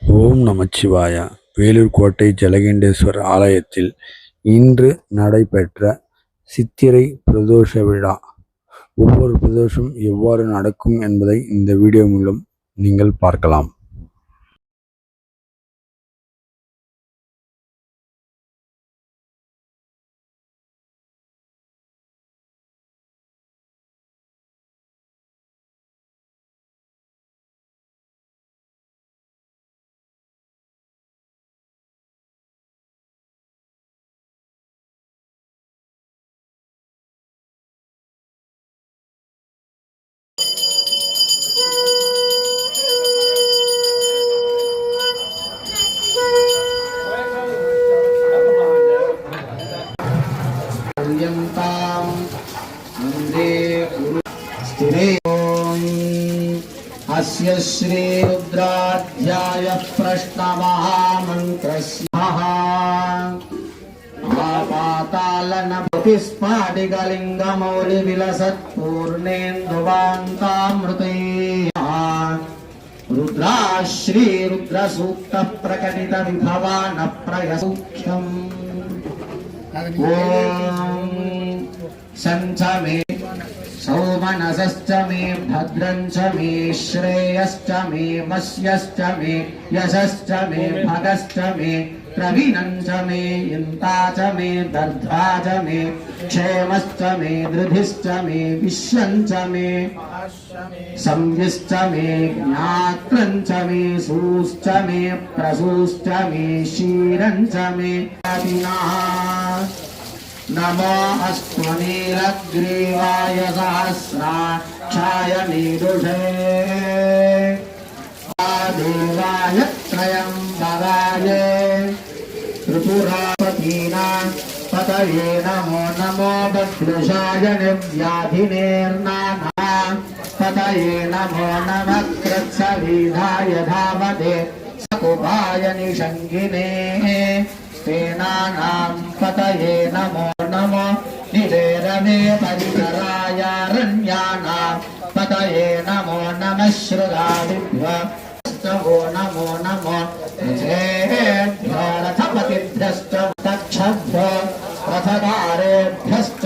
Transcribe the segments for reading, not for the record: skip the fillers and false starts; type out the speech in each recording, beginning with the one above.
ஓம் நமச்சிவாய. வேலூர் கோட்டை ஜலகண்டேஸ்வரர் ஆலயத்தில் இன்று நடைபெற்ற சித்திரை பிரதோஷ விழா. ஒவ்வொரு பிரதோஷம் எவ்வாறு நடக்கும் என்பதை இந்த வீடியோ மூலம் நீங்கள் பார்க்கலாம். अस्य श्री रुद्राध्याय प्रश्नमहामन्त्रस्य आपातालनभूतिस्फाटिकलिङ्गमौलिविलसत्पूर्णेन्दुवान्तामृते रुद्रा श्री रुद्रसूक्त प्रकटित विभवान प्रयसौख्यम् ओम संचमे सौमनसश्च मे भद्रञ्च मे श्रेयश्च मे मस्यश्च मे यशश्च मे भगश्च मे प्रवीणञ्च मे इन्ता च मे दर्धा च मे क्षेमश्च मे धृधिश्च मे विश्वञ्च मे संविश्च मे ज्ञात्रञ्च मे सूश्च मे प्रसूश्च मे क्षीरञ्च मे नमो अस्तुनीलग्रीवाय सहस्राक्षाय नीरुषे देवाय त्रयम्बराय त्रिपुरापतीनां पतये नमो नमो बभ्रुषाय निर्व्याधिनेर्नाना पतये नमो नमः कृत्सविधाय धावते सकुभाय निषङ्गिने सेनानां पतये नमो नमो निवेरमे परिकराय रण्यानां पतये नमो नमः श्रुतादिभ्यो नमो नमो जयेभ्यो रथपतिभ्यश्च तक्षभ्यो रथधारेभ्यश्च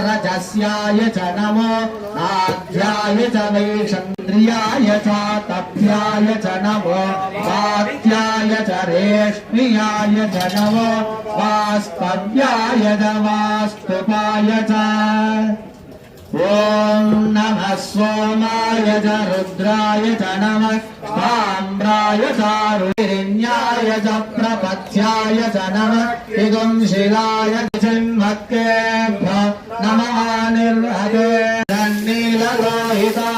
रजस्याय च नमो नाद्याय च वैषन्द्रियाय च तभ्याय च नमो वात्याय च रेष्म्याय च नमो वास्तव्याय च वास्तुपाय च ओम नमः सोमाय च रुद्राय च नमः ताम्राय च रुहिण्याय च प्रपथ्याय च नमः दिगुंशिलाय च चिन्मत्केभ्यो नमः निर्हते नीललोहिता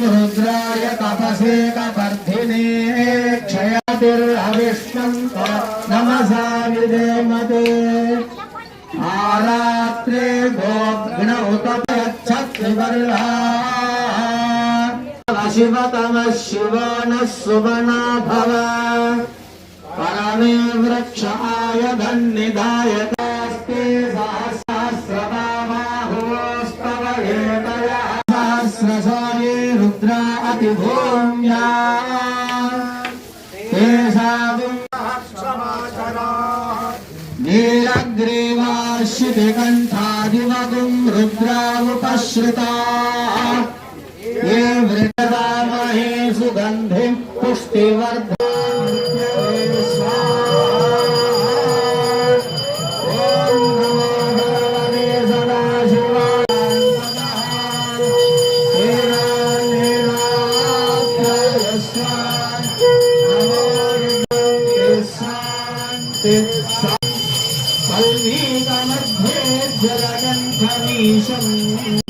रुद्राय तपसे कपर्धिने क्षयतिर्हविष्मन्त नमसा विदेमते आरात्रे गोग्न उत्पयच्छत्रिवर्हा शिवतमः शिवो नः सुवना भव परमे वृक्षाय धन्निधायतास्ते सहस्रबाहुस्तव हेतयः सहस्रसाये रुद्रा अतिभूम्या नीलग्रीवाश्रितिकण्ठादिवगुं रुद्रावुपश्रुता ये वृषदामहे सुगन्धिं पुष्टिवर्धनम्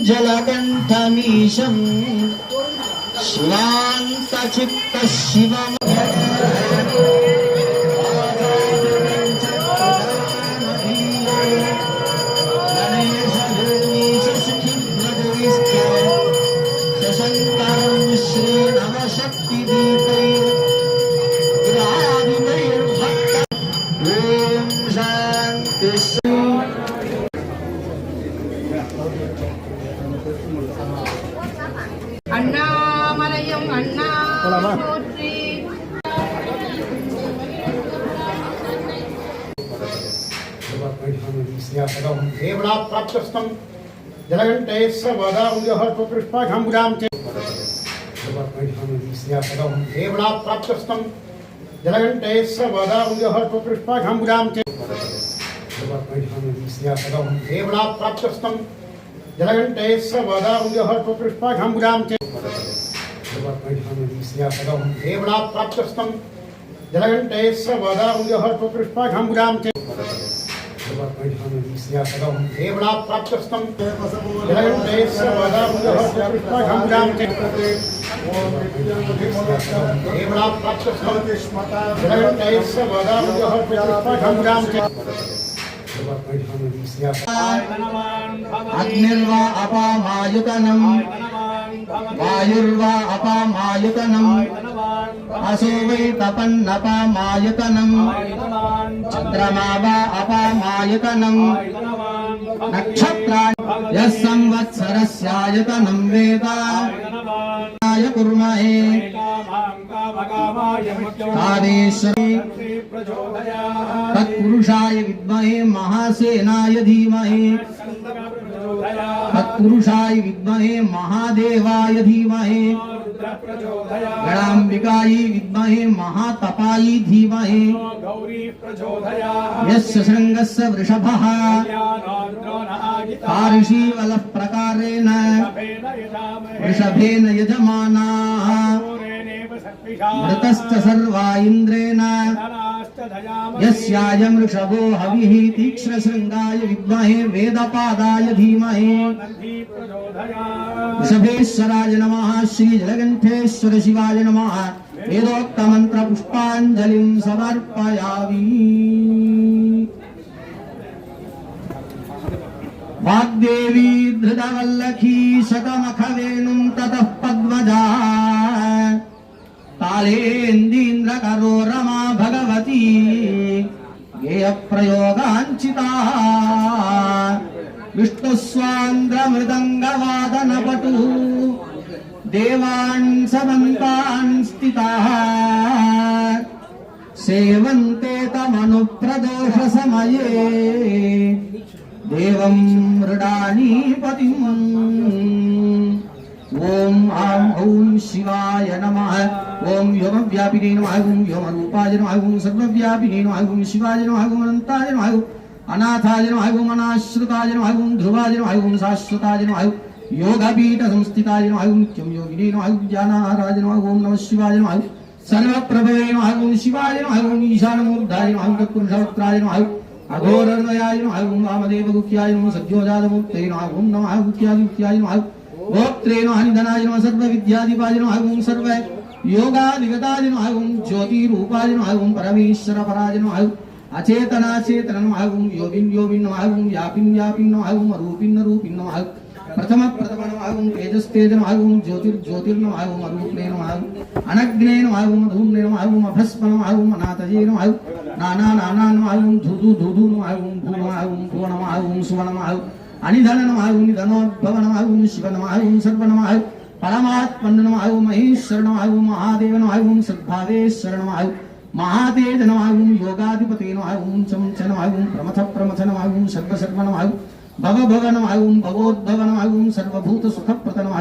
जलकण्ठमीशं श्वान्तचित्तः शिवम् शशङ्करं श्रीनवशक्तिदीपैर्भक्त ॐ शान्ति अण्णामलय देवना प्राप्तस्तम जलघंटेश्वर वदाउयः पुष्पाघंबुजां च देवना प्राप्तस्तम जलघंटेश्वर वदाउयः पुष्पाघंबुजां च देवना प्राप्तस्तम जलघंटेश्वर वदाउयः पुष्पाघंबुजां च देवना प्राप्तस्तम जलघंटेश्वर वदाउयः पुष्पाघंबुजां च देवना प्राप्तस्तम जलघंटेश्वर वदाउयः पुष्पाघंबुजां च देवना प्राप्तस्तम जलघंटेश्वर वदाउयः पुष्पाघंबुजां च अग्निर्वा अपामायुतनं वायुर्वा अपामायुतनं असो वै तपन्नपामायुतनं चन्द्रमा वा अपामायुतनं नक्षत्राणि यः संवत्सरस्यायुतनं वेद कुर्महे कामेश्वरे तत्पुरुषाय विद्महे महासेनाय धीमहि तत्पुरुषाय विद्महे महादेवाय धीमहि गणाम्बिकायै विद्महे महातपायै धीमहि यस्य शृङ्गस्य वृषभः कार्षीवलः प्रकारेण वृषभेन यजमानाः मृतश्च सर्वा इन्द्रेण यस्यायं वृषभो हविः तीक्ष्णशृङ्गाय विद्महे वेदपादाय धीमहि वृषभेश्वराय नमः श्रीजलकण्ठेश्वर शिवाय नमः वेदोक्तमन्त्रपुष्पाञ्जलिं समर्पयामि। वाग्देवी धृतवल्लकी शतमखवेणुं ततः पद्मजा तालेन्दीन्द्रकरो रमा भगवती गेयप्रयोगाञ्चिता विष्णुस्वान्द्रमृदङ्गवादनपटुः देवान् समन्तान् स्थिताः सेवन्ते तमनुप्रदोषसमये देवं मृडानीपतिम्। ओम आं ॐ शिवाय नमः। ओम व्योमव्यापिने नमः। ओम व्योमरूपाय नमः। ओम सर्वव्यापिने नमः। ओम शिवाय नमः। ओम अनन्ताय नमः। ओम अनाथाय नमः। ओम अनाश्रिताय नमः। ओम ध्रुवाय नमः। ओम शाश्वताय नमः। योगपीठ संस्थिताय नमः। ओम नित्यं योगिने नमः। ओम ज्ञानाराय नमः। ओम नमः शिवाय नमः। सर्वप्रभवे नमः। ओम शिवाय नमः। ओम ईशानमूर्धाय नमः। ओम तत्पुरुषवक्त्राय नमः। अघोरहृदयाय नमः। ओम वामदेवगुह्याय नमः। सद्योजातमूर्तये नमः। ओम नमः गुह्यादिगुह्याय नमः। गोत्रे नमः। निधनाय नमः। सर्वविद्याधिपाय नमः। ओम सर्व योगाधिगताय नमः। ओम ज्योतिरूपाय नमः। ओम परमेश्वरपराय नमः। अचेतनाचेतन नमः। ओम योगिन् योगिन् नमः। ओम व्यापिन् व्यापिन् नमः। ओम अरूपिन् अरूपिन् नमः। प्रथम प्रथम नमः। ओम तेजस्तेज नमः। ओम ज्योतिर्ज्योतिर्नमः। ओम अरूपने नमः। अनग्ने नमः। ओम धूम्ने नमः। ओम अभस्म नमः। ओम अनाथजे नमः। नाना नाना नमः। ओम धुधु धुधु नमः। ओम भू नमः। ओम भुव नमः। ओम सुव नमः। अनिधन नमः। ओम निधनोद्भव नमः। ओम शिव नमः। ओम सर्व नमः। परमात्मन् नमः। ओम महेश्वर नमः। ओम महादेव नमः। ओम सद्भावेश्वर नमः। महातेज नमः। ओम योगाधिपते नमः। ओम चम च नमः। ओम प्रमथ प्रमथ नमः। ओम सर्व सर्व नमः। भव भव नमः। ओम भवोद्भव नमः। ओम सर्वभूत सुखप्रद नमः।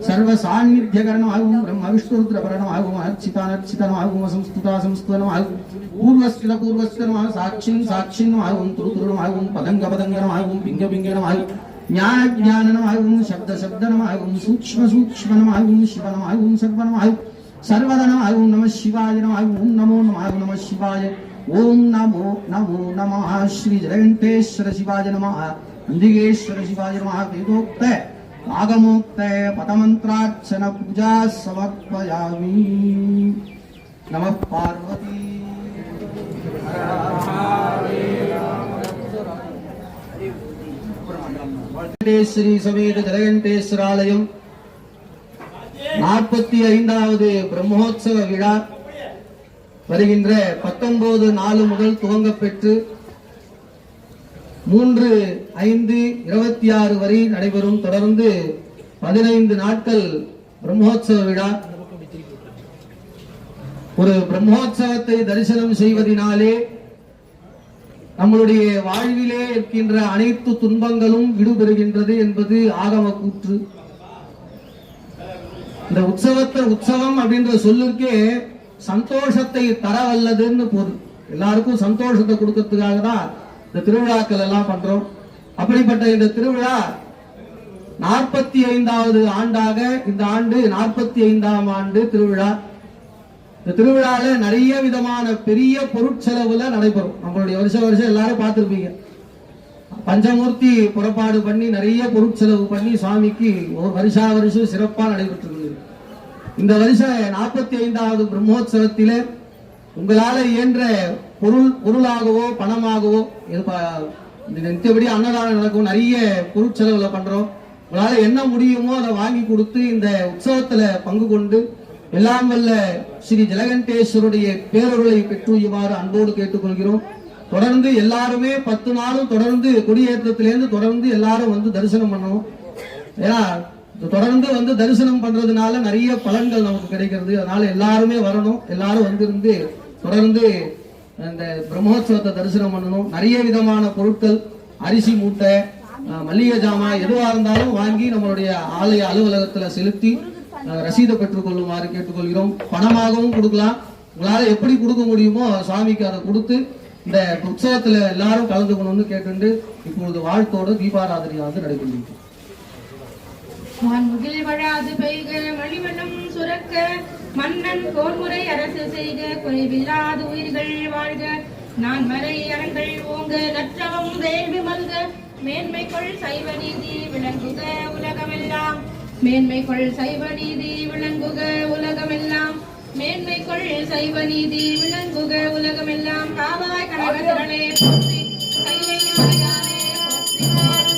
सर्व सान्निध्यकर नमः। ओम ब्रह्म विष्णुरुद्रपर नमः। ओम अर्चिता नमः। ओम संस्तुता संस्तुत नमः। पूर्वस्थित नमः। साक्षिन् साक्षिन् नमः। ओम तुरु नमः। ओम पदंग नमः। ओम पिंग नमः। ज्ञान नमः। ओम शब्द नमः। ओम सूक्ष्म नमः। ओम शिव नमः। ओम सर्व नमः। सर्वदा नमः। ओम नमः शिवाय नमः। ओम नमो नमः। ओम नमः शिवाय। ओम नमो नमः। श्री जलकण्ठेश्वर शिवाय नमः। अंदिगेश्वर शिवाय नमः। वेदोक्त आगमोक्त पदमन्त्रार्चन पूजा समर्पयामि। नमः पार्वती। श्री समेत जलकण्ठेश्वरालयम 45வது பிரம்மோற்சவ விழா வருகின்ற 19/4 முதல் துவங்கப் பெற்று 3/5/26 வரை நடைபெறும். தொடர்ந்து 15 நாட்கள் பிரம்மோற்சவ விழா. ஒரு பிரம்மோற்சவத்தை தரிசனம் செய்வதினாலே நம்மளுடைய வாழ்விலே இருக்கின்ற அனைத்து துன்பங்களும் விடுபெறுகின்றது என்பது ஆகம கூற்று. இந்த உற்சவம் அப்படின்ற சொல்லுக்கே சந்தோஷத்தை தர வல்லதுன்னு பொருள். எல்லாருக்கும் சந்தோஷத்தை கொடுக்கறதுக்காக தான் இந்த திருவிழாக்கள் எல்லாம் பண்றோம். அப்படிப்பட்ட இந்த திருவிழா 45வது ஆண்டாக இந்த ஆண்டு 45ஆம் ஆண்டு திருவிழா. இந்த திருவிழால நிறைய விதமான பெரிய பொருட்செலவுல நடைபெறும். நம்மளுடைய வருஷம் எல்லாரும் பார்த்திருப்பீங்க. பஞ்சமூர்த்தி புறப்பாடு பண்ணி நிறைய பொருட்செலவு பண்ணி சுவாமிக்கு வருஷம் சிறப்பா நடைபெற்று. இந்த வருஷம் 45வது பிரம்மோற்சவத்திலே உங்களால இயன்ற பொருளாகவோ பணமாகவோ நித்தியபடி அன்னதானம் நடக்கும். நிறைய பொருட்செலவுல பண்றோம். உங்களால என்ன முடியுமோ அதை வாங்கி கொடுத்து இந்த உற்சவத்துல பங்கு கொண்டு எல்லாம் வல்ல ஸ்ரீ ஜலகண்டேஸ்வருடைய பேரருளை பெற்றுமாறு அன்போடு கேட்டுக்கொள்கிறோம். தொடர்ந்து எல்லாருமே 10 நாளும் தொடர்ந்து கொடியேற்றத்திலேருந்து தொடர்ந்து எல்லாரும் வந்து தரிசனம் பண்ணணும். ஏன்னா தொடர்ந்து வந்து தரிசனம் பண்றதுனால நிறைய பலன்கள் நமக்கு கிடைக்கிறது. அதனால எல்லாருமே வரணும். எல்லாரும் வந்திருந்து தொடர்ந்து இந்த பிரம்மோற்சவத்தை தரிசனம் பண்ணணும். நிறைய விதமான பொருட்கள், அரிசி மூட்டை, மல்லிகை ஜாமான் எதுவா இருந்தாலும் வாங்கி நம்மளுடைய ஆலய அலுவலகத்துல செலுத்தி ரசீதை பெற்றுக் கொள்ளுமாறு கேட்டுக்கொள்கிறோம். பணமாகவும் கொடுக்கலாம். உங்களால எப்படி கொடுக்க முடியுமோ சுவாமிக்கு அதை கொடுத்து இந்த உற்சவத்துல எல்லாரும் கலந்துக்கணும்னு கேட்டு இப்பொழுது வாழ்த்தோடு தீபாராதனையாவது நடைபெறுகிறது. வான்முகில் வழாது பெய்க மணிவனம் சுரக்க மன்னன் போர்முறை அரசு செய்க குறைவில்லாது உயிர்கள் வாழ்க நான் மறை அரங்கள் ஓங்க நற்றவம் வேள்வி மல்க மேன்மைக்குள் சைவ நீதி விளங்குக உலகமெல்லாம் மேன்மைக்குள் சைவ நீதி விளங்குக உலகமெல்லாம் மேன்மைக்குள் சைவ நீதி விளங்குக உலகமெல்லாம் காவாய் கனகத்திரளே போற்றி கைலை மலையானே போற்றி